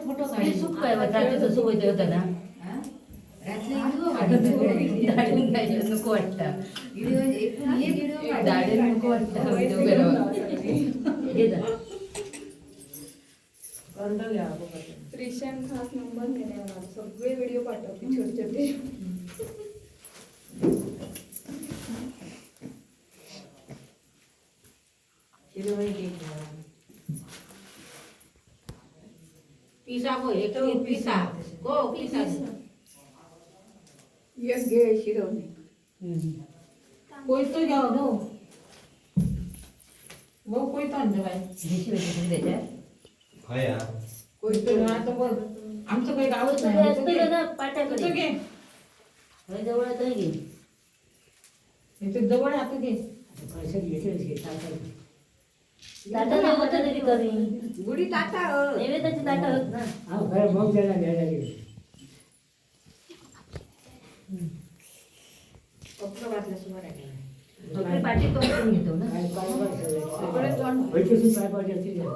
Photo सोबत होता ना नको वाटतं दाढी नको वाटतं रिशन खास नंबर घेण्यावर सगळे व्हिडिओ पाठवते छोटे छोटे. पिसा हो एक पिसा हो पिसा एक घे शिरवणी. कोई तो जाओ नो वो कोई तो अंदर आहे देशी वेगळी देते हाय या कोई तो ना तो बघ आमचं काही गावच नाही असतं ना पाट्याकडे घे होय जवळ तर घे इथे जवळ आता घे पैसे घेतले ताटा नाही होत तरी कमी गुढी ताटा नैवेद्याची ताटा होत ना हा खरं मग त्याला घ्यायला गेली कपडा वाटलं सुमार आहे. आपली पाठी करून घेतो ना काय पाय सगळे तोंड पैसे पाय पाहिजे असतील ना.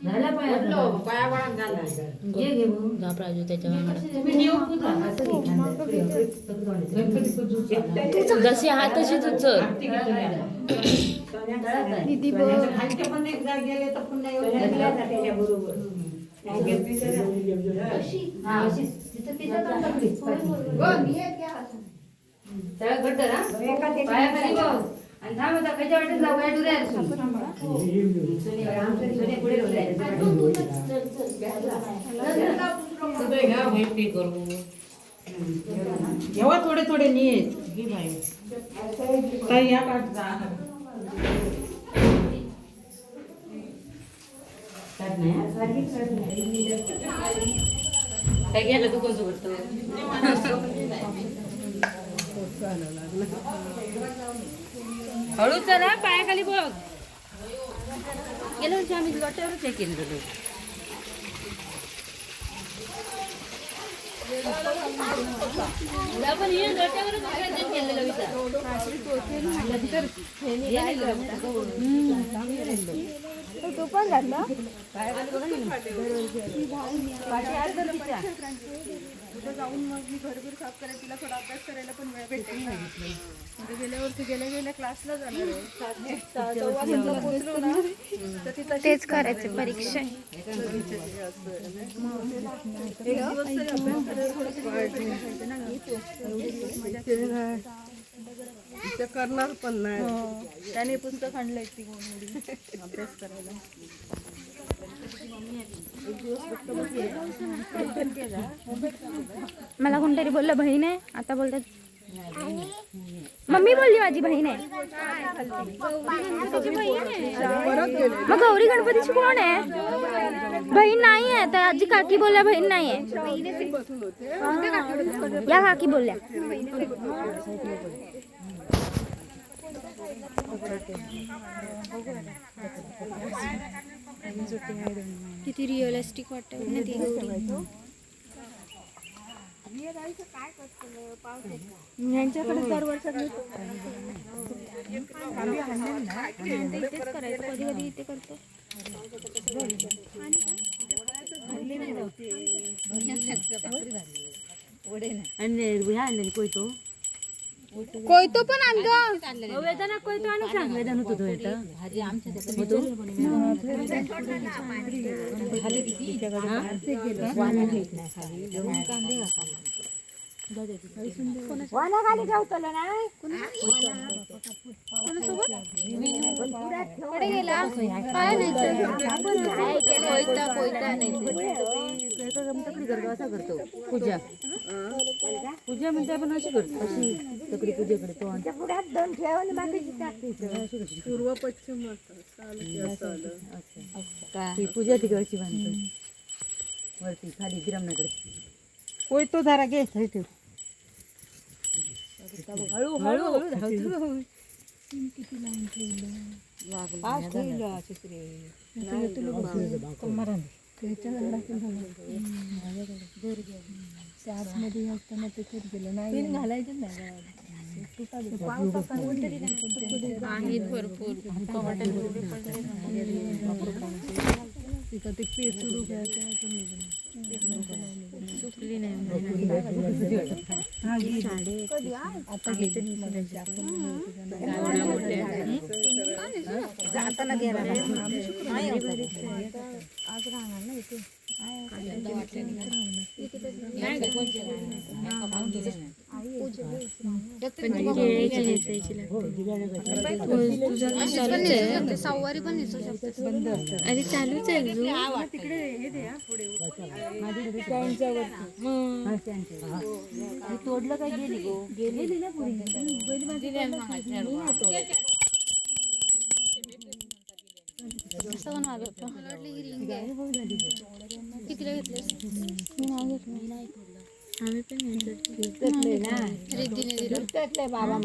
झाला पडलो, पाया वळा घाला. घे घे मग जा प्राजू त्याच्या नियम पुरा असं घे गणपती जसे हात तशी तुझ दीदी खालच्या पण एक जाग गेले तर पुन्हा त्याच्या बरोबर हा अशी तिथं तिथं तकलीफ त्याला घट्ट ना पायाखाली बघ आणि थांब आता खायच्या वाटेत जाऊ काय डुरे जेव्हा थोडे थोडे नीट काय या काय घ्यायला तू कोणतं वाटतं हळूच ना पायाखाली बघ गेल्या वर्षी आम्ही लोट्यावर चेक केलं होतं आपण हे लोट्यावरच चेक केलेलं तो पण घातला जाऊन मग मी घरभर साफ करायला तिला थोडा अभ्यास करायला पण वेळ भेटेल म्हणजे गेल्या वर्षी गेल्या क्लासला जाणार आहे पोहोचलो ना तर तिथं तेच करायचे परीक्षा करणार पण नाही त्याने पुस्तक आणलंय ती अभ्यास करायला. मला कोणतरी बोललं बहीण आहे आता बोलतात मम्मी बोलली माझी बहीण आहे मग गौरी गणपतीची कोण आहे बहीण नाही आहे तर आजी काकी बोलल्या बहीण नाही आहे या काकी बोलल्या किती रिअलिस्टिक वाटतं ना ती गौरी यांच्याकडे दरवर्षात इथेच करायचं कधी कधी इथे करतो कोयतो पण आणतो वेदना कोयतो आणि सांग वेदन होतो खाली ठेवतलं ना पुढे गेला काय नाही असा करतो पूजा पूजा म्हणजे आपण अशी करतो अशी तकडी पूजेकडे तो पुढ्यात दोन ठेवून बाकीची टाकायचं पूर्व पश्चिम ती पूजा तिकडची बांधतो वरती खाली गिरामनाकडे कोई तो जरा घे हळू हळू हळू मध्ये असताना ते गेलं नाही घालायचं नाही आहेत भरपूर सुकली नाही सहावारी पण नेसू शकते. अरे चालूच आहे अजून. तोडलं काय गेली गो गेली ना पुरी असं पण माझं होतं. मला वाटलं ही रिंग आहे. कितीला घेतलीस? मी नाही घेतलं. आम्ही पण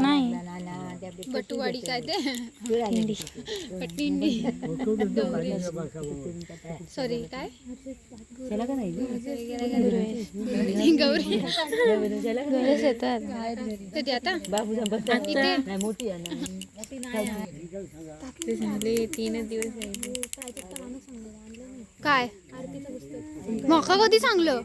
नाही बटुवाडी काय ते पट्टिंडी सॉरी काय गौरी गौरीच येतात कधी आता ते झाले 3 दिवस काय मका कधी सांगलं